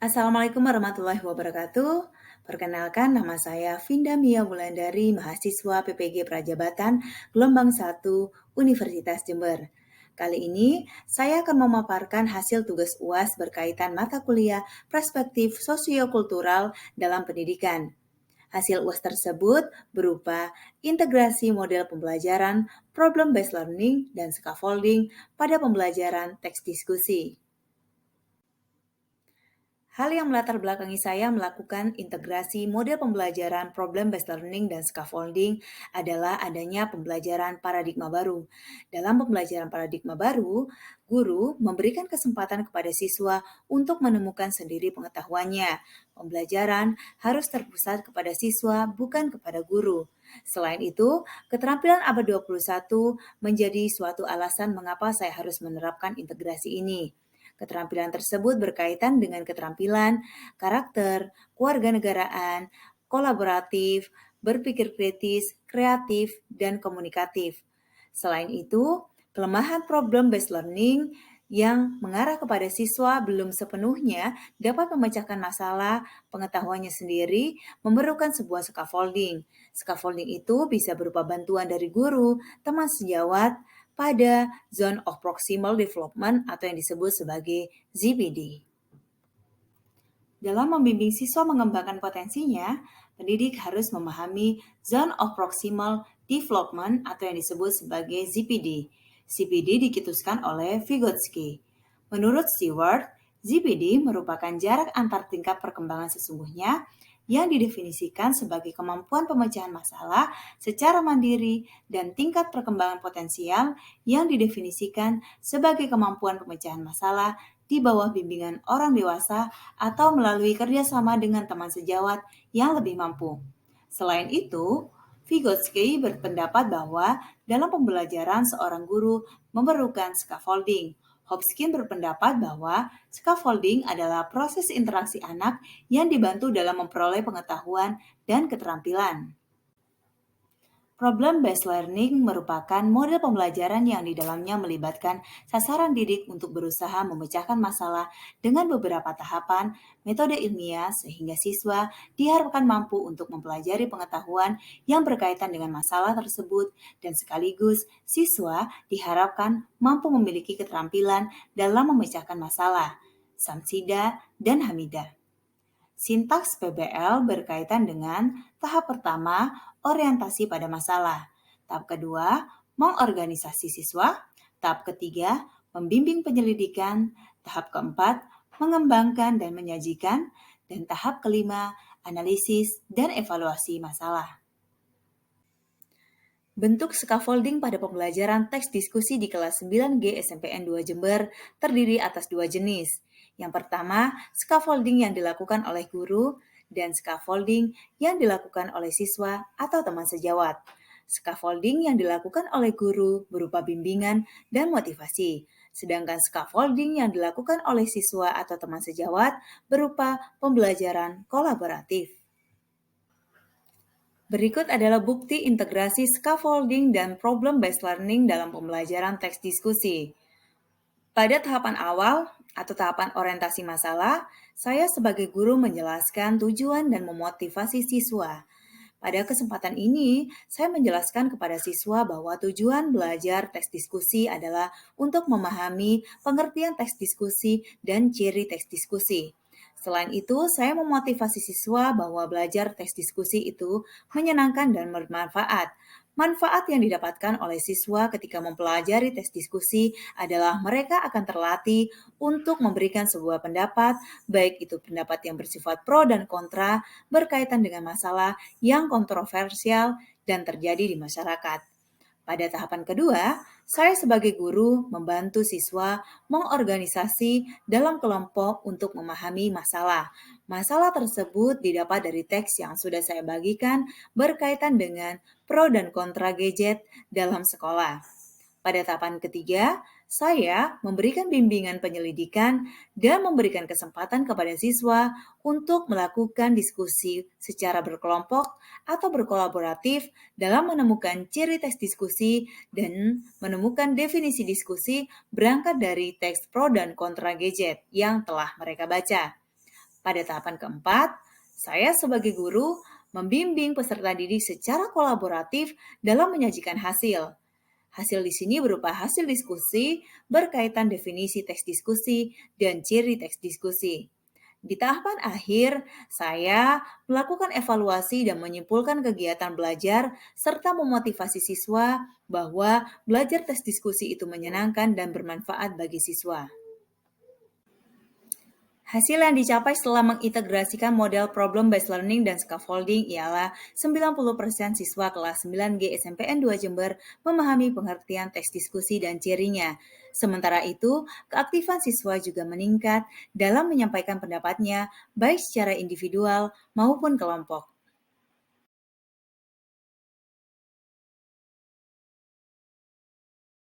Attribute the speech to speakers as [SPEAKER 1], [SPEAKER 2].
[SPEAKER 1] Assalamualaikum warahmatullahi wabarakatuh. Perkenalkan nama saya Vinda Mia Wulandari, mahasiswa PPG Prajabatan Gelombang 1 Universitas Jember. Kali ini saya akan memaparkan hasil tugas UAS berkaitan mata kuliah perspektif sosiokultural dalam pendidikan. Hasil UAS tersebut berupa integrasi model pembelajaran, problem-based learning, dan scaffolding pada pembelajaran teks diskusi. Hal yang melatar belakangi saya melakukan integrasi model pembelajaran problem-based learning dan scaffolding adalah adanya pembelajaran paradigma baru. Dalam pembelajaran paradigma baru, guru memberikan kesempatan kepada siswa untuk menemukan sendiri pengetahuannya. Pembelajaran harus terpusat kepada siswa, bukan kepada guru. Selain itu, keterampilan abad 21 menjadi suatu alasan mengapa saya harus menerapkan integrasi ini. Keterampilan tersebut berkaitan dengan keterampilan, karakter, kewarganegaraan, kolaboratif, berpikir kritis, kreatif, dan komunikatif. Selain itu, kelemahan problem-based learning yang mengarah kepada siswa belum sepenuhnya dapat memecahkan masalah pengetahuannya sendiri memerlukan sebuah scaffolding. Scaffolding itu bisa berupa bantuan dari guru, teman sejawat, pada Zone of Proximal Development atau yang disebut sebagai ZPD. Dalam membimbing siswa mengembangkan potensinya, pendidik harus memahami Zone of Proximal Development atau yang disebut sebagai ZPD. ZPD dicetuskan oleh Vygotsky. Menurut Stewart, ZPD merupakan jarak antar tingkat perkembangan sesungguhnya yang didefinisikan sebagai kemampuan pemecahan masalah secara mandiri dan tingkat perkembangan potensial yang didefinisikan sebagai kemampuan pemecahan masalah di bawah bimbingan orang dewasa atau melalui kerjasama dengan teman sejawat yang lebih mampu. Selain itu, Vygotsky berpendapat bahwa dalam pembelajaran seorang guru memerlukan scaffolding. Hopkins berpendapat bahwa scaffolding adalah proses interaksi anak yang dibantu dalam memperoleh pengetahuan dan keterampilan. Problem-based learning merupakan model pembelajaran yang di dalamnya melibatkan sasaran didik untuk berusaha memecahkan masalah dengan beberapa tahapan metode ilmiah sehingga siswa diharapkan mampu untuk mempelajari pengetahuan yang berkaitan dengan masalah tersebut dan sekaligus siswa diharapkan mampu memiliki keterampilan dalam memecahkan masalah. Samsida dan Hamidah. Sintaks PBL berkaitan dengan tahap pertama, orientasi pada masalah. Tahap kedua, mengorganisasi siswa. Tahap ketiga, membimbing penyelidikan. Tahap keempat, mengembangkan dan menyajikan. Dan tahap kelima, analisis dan evaluasi masalah. Bentuk scaffolding pada pembelajaran teks diskusi di kelas 9G SMPN 2 Jember terdiri atas dua jenis. Yang pertama, scaffolding yang dilakukan oleh guru dan scaffolding yang dilakukan oleh siswa atau teman sejawat. Scaffolding yang dilakukan oleh guru berupa bimbingan dan motivasi, sedangkan scaffolding yang dilakukan oleh siswa atau teman sejawat berupa pembelajaran kolaboratif. Berikut adalah bukti integrasi scaffolding dan problem-based learning dalam pembelajaran teks diskusi. Pada tahapan awal atau tahapan orientasi masalah, saya sebagai guru menjelaskan tujuan dan memotivasi siswa. Pada kesempatan ini, saya menjelaskan kepada siswa bahwa tujuan belajar teks diskusi adalah untuk memahami pengertian teks diskusi dan ciri teks diskusi. Selain itu, saya memotivasi siswa bahwa belajar teks diskusi itu menyenangkan dan bermanfaat. Manfaat yang didapatkan oleh siswa ketika mempelajari teks diskusi adalah mereka akan terlatih untuk memberikan sebuah pendapat, baik itu pendapat yang bersifat pro dan kontra, berkaitan dengan masalah yang kontroversial dan terjadi di masyarakat. Pada tahapan kedua, saya sebagai guru membantu siswa mengorganisasi dalam kelompok untuk memahami masalah. Masalah tersebut didapat dari teks yang sudah saya bagikan berkaitan dengan pro dan kontra gadget dalam sekolah. Pada tahapan ketiga, saya memberikan bimbingan penyelidikan dan memberikan kesempatan kepada siswa untuk melakukan diskusi secara berkelompok atau berkolaboratif dalam menemukan ciri teks diskusi dan menemukan definisi diskusi berangkat dari teks pro dan kontra gadget yang telah mereka baca. Pada tahapan keempat, saya sebagai guru membimbing peserta didik secara kolaboratif dalam menyajikan hasil. Hasil di sini berupa hasil diskusi berkaitan definisi teks diskusi dan ciri teks diskusi. Di tahapan akhir, saya melakukan evaluasi dan menyimpulkan kegiatan belajar serta memotivasi siswa bahwa belajar teks diskusi itu menyenangkan dan bermanfaat bagi siswa. Hasil yang dicapai setelah mengintegrasikan model problem-based learning dan scaffolding ialah 90% siswa kelas 9G SMPN 2 Jember memahami pengertian teks diskusi dan cirinya. Sementara itu, keaktifan siswa juga meningkat dalam menyampaikan pendapatnya baik secara individual maupun kelompok.